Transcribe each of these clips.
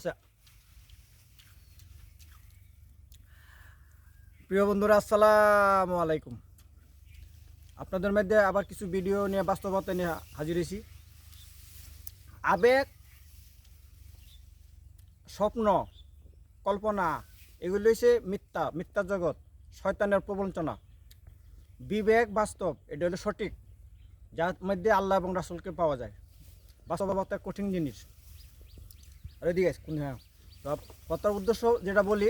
আচ্ছা, প্রিয় বন্ধুরা, আসসালামু আলাইকুম। আপনাদের মধ্যে আবার কিছু ভিডিও নিয়ে বাস্তবতা নিয়ে হাজির হয়েছি। আবেগ, স্বপ্ন, কল্পনা এগুলো হচ্ছে মিথ্যা জগৎ, শয়তানের প্রবঞ্চনা। বিবেক, বাস্তব এটা হলো সঠিক, যার মধ্যে আল্লাহ এবং রাসূলকে পাওয়া যায়। বাস্তবতা কঠিন জিনিস। আরে দিয়েছ কোন হ্যাঁ, তো কথার উদ্দেশ্য যেটা বলি,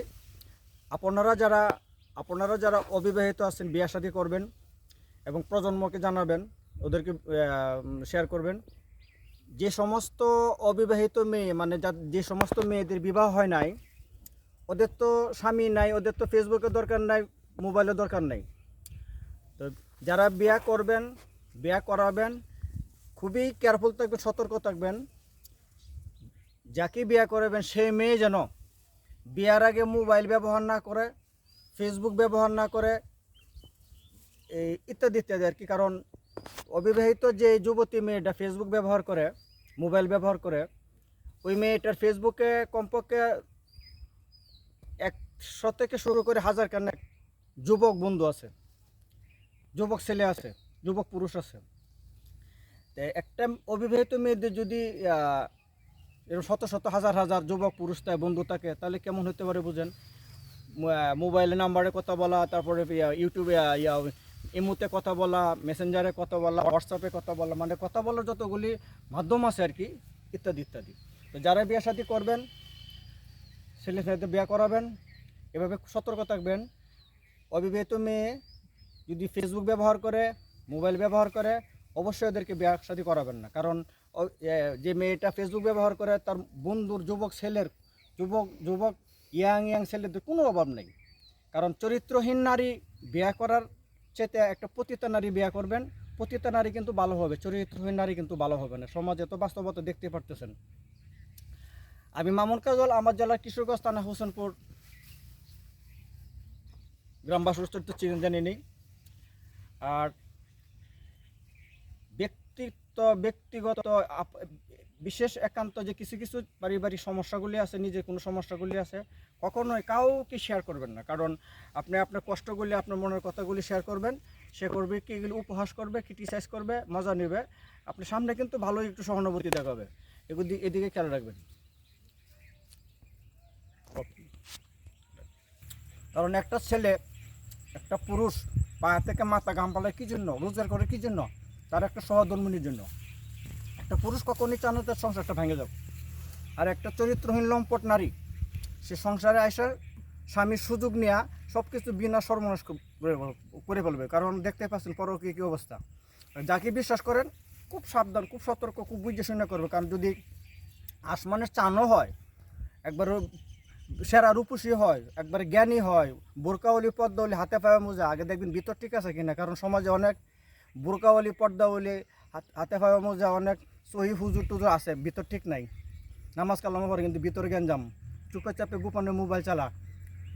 আপনারা যারা অবিবাহিত আছেন, বিয়ে শাদী করবেন এবং প্রজন্মকে জানাবেন, ওদেরকে শেয়ার করবেন। যে সমস্ত অবিবাহিত মেয়ে, মানে যে সমস্ত মেয়েদের বিবাহ হয় নাই, ওদের তো স্বামী নাই, ওদের তো ফেসবুকের দরকার নাই, মোবাইলের দরকার নাই। তো যারা বিয়ে করবেন, বিয়ে করাবেন, খুবই কেয়ারফুল থাকবেন, সতর্ক থাকবেন। যাকে বিয়ে করাবেন সেই মেয়ে যেন বিয়ার আগে মোবাইল ব্যবহার না করে, ফেসবুক ব্যবহার না করে, এই ইত্যাদি ইত্যাদি আর কি। কারণ অবিবাহিত যে যুবতী মেয়েটা ফেসবুক ব্যবহার করে, মোবাইল ব্যবহার করে, ওই মেয়েটার ফেসবুকে কমপক্ষে 100 থেকে শুরু করে 1000 খানেক যুবক বন্ধু আছে, যুবক ছেলে আছে, যুবক পুরুষ আছে। তো একটা অবিবাহিত মেয়েদের যদি এরকম শত শত হাজার হাজার যুবক পুরুষ তাই বন্ধু থাকে, তাহলে কেমন হতে পারে বুঝেন। মোবাইলে নাম্বারে কথা বলা, তারপরে ইউটিউবে ইমোতে কথা বলা, মেসেঞ্জারে কথা বলা, হোয়াটসঅ্যাপে কথা বলা, মানে কথা বলার যতগুলি মাধ্যম আছে আর কি, ইত্যাদি ইত্যাদি। তো যারা বিয়ে শাদী করবেন, ছেলে মেয়েদের বিয়ে করাবেন, এভাবে সতর্ক থাকবেন। অবিবাহিত মেয়ে যদি ফেসবুক ব্যবহার করে, মোবাইল ব্যবহার করে, অবশ্যই ওদেরকে বিয়ে শাদী করাবেন না। কারণ যে মেয়েটা ফেসবুক ব্যবহার করে, তার বন্ধুর যুবক ছেলের, যুবক ইয়াং ছেলেদের কোনো অভাব নেই। কারণ চরিত্রহীন নারী বিয়ে করার চেতে একটা পতিতা নারী বিয়ে করবেন। পতিতা নারী কিন্তু ভালো হবে, চরিত্রহীন নারী কিন্তু ভালো হবে না। সমাজে তো বাস্তবতা দেখতে পারতেছেন। আমি মামুন কাজল, আমার জেলার কিশোরগঞ্জ থানা হোসেনপুর গ্রামবাসী চরিত্র চিনেন জানি নেই। আর ব্যক্তিগত বিশেষ একান্ত যে কিছু কিছু পারিবারিক সমস্যাগুলি আছে, নিজের কোনো সমস্যাগুলি আছে, কখনোই কাউকে শেয়ার করবেন না। কারণ আপনি আপনার কষ্টগুলি, আপনার মনের কথাগুলি শেয়ার করবেন, সে করবে কি, এগুলি উপহাস করবে, ক্রিটিসাইজ করবে, মজা নেবে। আপনি সামনে কিন্তু ভালোই একটু সহানুভূতি দেখাবে। এদিকে খেয়াল রাখবেন। কারণ একটা ছেলে, একটা পুরুষ পা থেকে মাথা ঘাম পালায় কী জন্য, রোজগার করে কী জন্য? তার একটা সহধর্মিনীর জন্য। একটা পুরুষ কখনই চান না তার সংসারটা ভেঙে যাবে। আর একটা চরিত্রহীন লম্পট নারী, সে সংসারে আসার স্বামীর সুযোগ নেওয়া সব কিছু বিনা সর্বনাশ করে ফেলবে। কারণ দেখতে পাচ্ছেন পরকীয় কী অবস্থা। যাকে বিশ্বাস করেন খুব সাবধান, খুব সতর্ক, খুব বুঝে শুনে করবে। কারণ যদি আসমানের চানও হয়, একবার সেরা রূপসী হয়, একবার জ্ঞানী হয়, বোরকাওয়ালি পর্দাওয়ালি, হাতে পায়ে মোজা, আগে দেখবেন ভিতর ঠিক আছে কিনা। কারণ সমাজে অনেক বোরকাওয়ালি পর্দাওয়ালি, হাতে পায়ে মোজা, অনেক সহি হুজুর টুজুর আছে, ভিতর ঠিক নাই, নামাজ কালামা পড়ে কিন্তু ভিতরে গ্যাঞ্জাম, চুপে চাপে গোপনে মোবাইল চালা।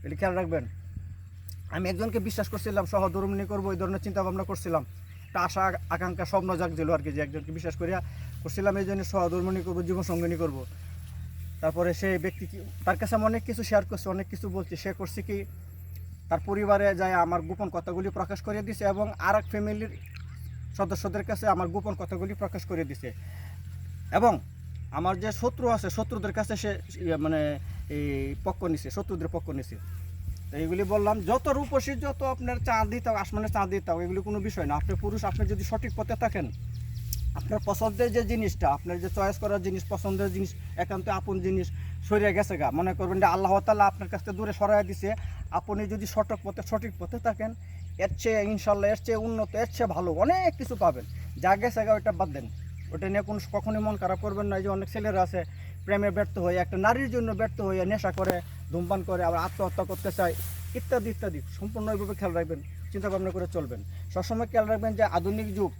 এটি খেয়াল রাখবেন। আমি একজনকে বিশ্বাস করছিলাম, সহধর্মিনী করবো, এই ধরনের চিন্তা ভাবনা করছিলাম, একটা আশা আকাঙ্ক্ষা স্বপ্ন জাগছিল আর কি, যে একজনকে বিশ্বাস করিয়া করছিলাম এই জন্য সহধর্মিনী করবো, জীবনসঙ্গিনী করবো। তারপরে সেই ব্যক্তি তার কাছে আমি অনেক কিছু শেয়ার করছি, অনেক কিছু বলছি। সে করছে কি, তার পরিবারে যায় আমার গোপন কথাগুলি প্রকাশ করে দিছে এবং আর এক ফ্যামিলির সদস্যদের কাছে আমার গোপন কথাগুলি প্রকাশ করে দিছে। এবং আমার যে শত্রু আছে, শত্রুদের কাছে সে মানে এই পক্ষ নিছে, শত্রুদের পক্ষ নিছে। তো এইগুলি বললাম, যত রূপসী, যত আপনার চাঁদ দিতে হোক, আসমানের চাঁদ দিতে হোক, এগুলি কোনো বিষয় না। আপনি পুরুষ, আপনি যদি সঠিক পথে থাকেন, আপনার পছন্দের যে জিনিসটা, আপনার যে চয়েস করার জিনিস, পছন্দের জিনিস, একান্ত আপন জিনিস সরিয়ে গেছে গা, মনে করবেন যে আল্লাহ তাআলা আপনার কাছ থেকে দূরে সরাইয়া দিছে। আপনি যদি সঠিক পথে থাকেন, এর চেয়ে ইনশাল্লাহ, এর চেয়ে উন্নত, এর চেয়ে ভালো অনেক কিছু পাবেন। যা গেছে গা ওইটা বাদ দেন, ওটা নিয়ে কখনোই মন খারাপ করবেন না। এই যে অনেক ছেলেরা আছে প্রেমে ব্যর্থ হয়ে, একটা নারীর জন্য ব্যর্থ হয়ে নেশা করে, ধূমপান করে, আবার আত্মহত্যা করতে চায়, ইত্যাদি ইত্যাদি। সম্পূর্ণ এইভাবে খেয়াল রাখবেন, চিন্তা ভাবনা করে চলবেন। সবসময় খেয়াল রাখবেন যে আধুনিক যুগ,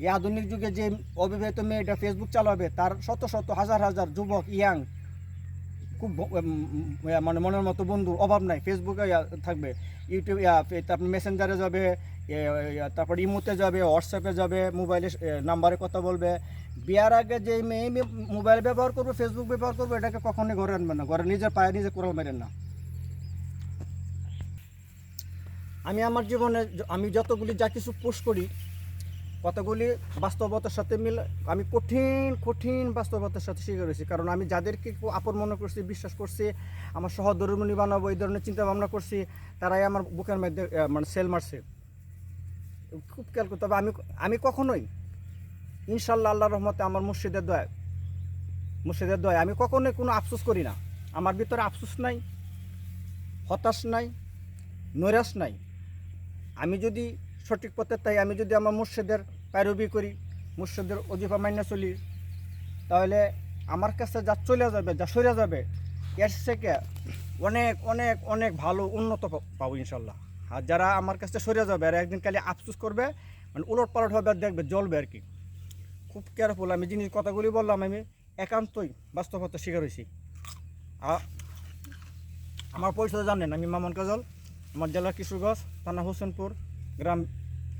এই আধুনিক যুগে যে অবিবাহিত মেয়েটা ফেসবুক চালাবে, তার শত শত হাজার হাজার যুবক ইয়াং খুব মানে মনের মতো বন্ধু অভাব নাই, ফেসবুকে থাকবে, ইউটিউব তারপর মেসেঞ্জারে যাবে, তারপর ইমোতে যাবে, হোয়াটসঅ্যাপে যাবে, মোবাইলে নাম্বারে কথা বলবে। বিয়ার আগে যে মেয়ে মোবাইল ব্যবহার করবে, ফেসবুক ব্যবহার করবে, এটাকে কখনোই ঘরে আনবেন না, ঘরে নিজের পায়ে নিজে কোরাল মেরেন না। আমি আমার জীবনে আমি যতগুলি যা কিছু পোস্ট করি কতগুলি বাস্তবতার সাথে মিলে, আমি কঠিন কঠিন বাস্তবতার সাথে শিখে রয়েছি। কারণ আমি যাদেরকে আপন মনে করছি, বিশ্বাস করছি, আমার সহধর্মিণী বানাবো এই ধরনের চিন্তা ভাবনা করছি, তারাই আমার বুকের মধ্যে মানে সেল মারছে। খুব খেয়াল করতে হবে। আমি কখনোই ইনশাল্লাহ আল্লাহর রহমতে আমার মুর্শিদের দয় আমি কখনোই কোনো আফসোস করি না। আমার ভিতরে আফসোস নাই, হতাশ নাই, নৈরাশ নাই। আমি যদি সঠিক পথে তাই, আমি যদি আমার মুর্শিদের পায়রবি করি, মুর্শিদের ওজিফা মাইনা চলি, তাহলে আমার কাছে যা চলে যাবে, যা সরে যাবে, এর থেকে অনেক অনেক অনেক ভালো উন্নত পাবো ইনশাল্লাহ। আর যারা আমার কাছে সরে যাবে আর একদিন খালি আফসোস করবে, মানে উলট পালট হবে, আর দেখবে জ্বলবে আর কি। খুব কেয়ারফুল। আমি জিনিস কথাগুলি বললাম, আমি একান্তই বাস্তবতা শিকার হয়েছি। আমার পরিচয় জানেন, আমি মামুন কাজল, আমার জেলা কিশোরগঞ্জ, থানা হোসেনপুর, গ্রাম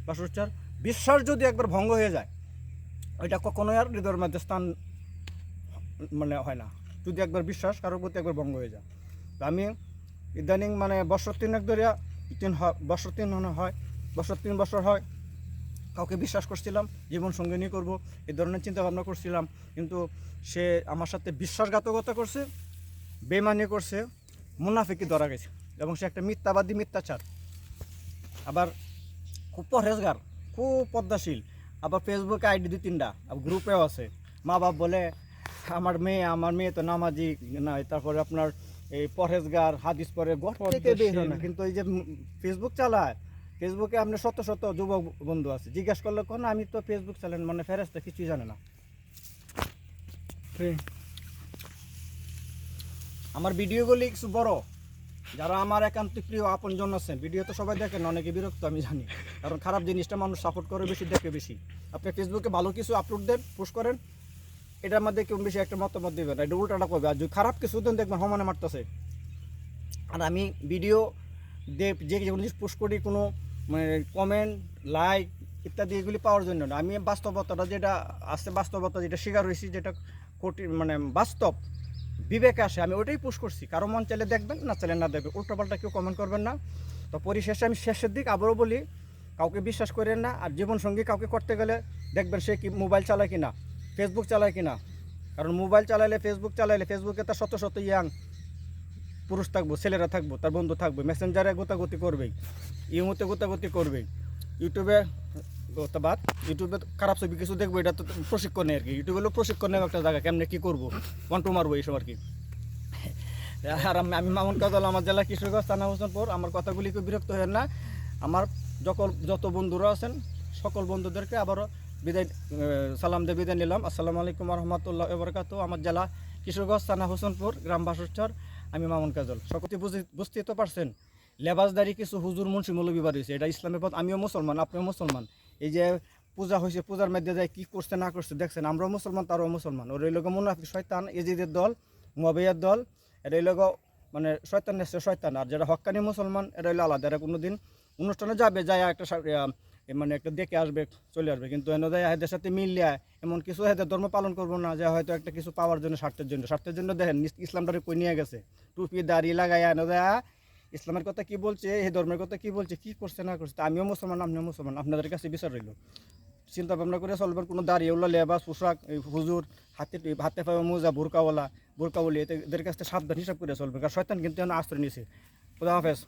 বাসুরচার। বিশ্বাস যদি একবার ভঙ্গ হয়ে যায়, ওইটা কখনোই আর হৃদয়ের মধ্যে স্থান মানে হয় না। যদি একবার বিশ্বাস কারোর প্রতি একবার ভঙ্গ হয়ে যায়, তো আমি ইদানিং মানে বছর 3 ধরিয়া 3 বছর হয় কাউকে বিশ্বাস করছিলাম, জীবন সঙ্গিনী করব, এই ধরনের চিন্তা ভাবনা করছিলাম, কিন্তু সে আমার সাথে বিশ্বাসঘাতকতা করছে, বেমানি করছে, মুনাফিকি ধরা গেছে, এবং সে একটা মিথ্যাবাদী, মিথ্যাচার। আবার খুব পরহেজগার, খুব পদ্মাশীল। আবার ফেসবুকে আইডি 2-3টা, আবার গ্রুপেও আছে। মা বাপ বলে আমার মেয়ে তো নামাজি নয়, তারপরে আপনার এই পরহেজগার, হাদিস পরে ঘর থেকে বের হয় না, কিন্তু এই যে ফেসবুক চালায়, ফেসবুকে আপনার শত শত যুবক বন্ধু আছে। জিজ্ঞাসা করলে কোন আমি তো ফেসবুক চালান, মানে ফেরেশতা কিছুই জানে না। আমার ভিডিওগুলি কিছু বড়, যারা আমার একান্তিক প্রিয় আপনজন আছেন, ভিডিও তো সবাই দেখেন, অনেকে বিরক্ত আমি জানি, কারণ খারাপ জিনিসটা মানুষ সাপোর্ট করে বেশি, দেখে বেশি। আপনি ফেসবুকে ভালো কিছু আপলোড দেন, পোস্ট করেন, এটার মধ্যে কেউ বেশি একটা মতামত দেবেন, এটা উল্টাটা করবে। আর যদি খারাপ কিছু দেন, দেখবেন সমানে মারতেছে। আর আমি ভিডিও যে জিনিস পোস্ট করি, কোনো মানে কমেন্ট, লাইক ইত্যাদি এগুলি পাওয়ার জন্য না। আমি বাস্তবতাটা যেটা আছে, বাস্তবতা যেটা শিকার হয়েছি, যেটা কঠিন মানে বাস্তব বিবেকে আসে, আমি ওইটাই পোস্ট করছি। কারো মন চাইলে দেখবেন, না চাইলে না দেখবেন, উল্টোপাল্টা কেউ কমেন্ট করবেন না। তো পরিশেষে আমি শেষের দিক আবারও বলি, কাউকে বিশ্বাস করেন না। আর জীবনসঙ্গী কাউকে করতে গেলে দেখবেন সে কি মোবাইল চালায় কিনা, ফেসবুক চালায় কিনা। কারণ মোবাইল চালাইলে, ফেসবুকে তার শত শত ইয়াং পুরুষ থাকবো, ছেলেরা থাকবো, তার বন্ধু থাকবে, মেসেঞ্জারে গোতাগতি করবেই, ইমোতে গোতাগতি করবেই, ইউটিউবে খারাপ ছবি কিছু দেখবো, এটা তো প্রশিক্ষণে আর কি। ইউটিউবে হলো প্রশিক্ষণের একটা জায়গা, কেমনে কী করবো, কন্ট্রো মারবো এইসব আর কি। আর আমি মামুন কাজল, আমার জেলা কিশোরগঞ্জ, থানা হোসেনপুর। আমার কথাগুলি কেউ বিরক্ত হয় না। আমার যত বন্ধুরা আছেন, সকল বন্ধুদেরকে আবারও সালাম দিয়ে বিদায় নিলাম। আসসালামু আলাইকুম রহমতুল্লাহ বরকাত। আমার জেলা কিশোরগঞ্জ, থানা হোসেনপুর, গ্রাম বাসুরচর, আমি মামুন কাজল। সকলে বুঝতে তো পারছেন, লেবাসদারি কিছু হুজুর মুন্সি মৌলবি বার হয়েছে, এটা ইসলামের পথ। আমিও মুসলমান, আপনিও মুসলমান। এই যে পূজা হয়েছে, পূজার মধ্যে যায় কী করছে না করছে দেখছেন, আমরাও মুসলমান, তারাও মুসলমান। ওর এই লোক মুনাফিক শয়তান, এজিদের দল, মুয়াবিয়ার দল, এটা এই লোক মানে শয়তান নেছে শয়তান। আর যারা হক্কানি মুসলমান, এটা হইলো আলাদা। এরা কোনোদিন অনুষ্ঠানে যাবে, যায় একটা মানে একটা দেখে আসবে, চলে আসবে, কিন্তু এনে দেয় এদের সাথে মিলিয়ে এমন কিছু এদের ধর্ম পালন করবো না, যে হয়তো একটা কিছু পাওয়ার জন্য, স্বার্থের জন্য দেখেন ইসলামটারে কই নিয়ে গেছে, টুপি দাড়ি লাগাইয়া এনে দেয়া ইসলামের কথা কি বলছে, এই ধর্মের কথা কি বলছে, কি করছে না করছে। আমিও মুসলমান, আপনিও মুসলমান, আপনাদের কাছে বিচার রইল। চিন্তা ভাবনা করে চলবেন। কোনো দাঁড়িয়েওয়ালা লেবাস, পোশাক, হুজুর, হাতে পায়ে মোজা, বোরকাওয়ালি, এদের কাছ থেকে সাবধান হিসাব করে চলবেন, কারণ শয়তান কিন্তু আশ্রয় নিয়েছে। খুদা হাফেজ।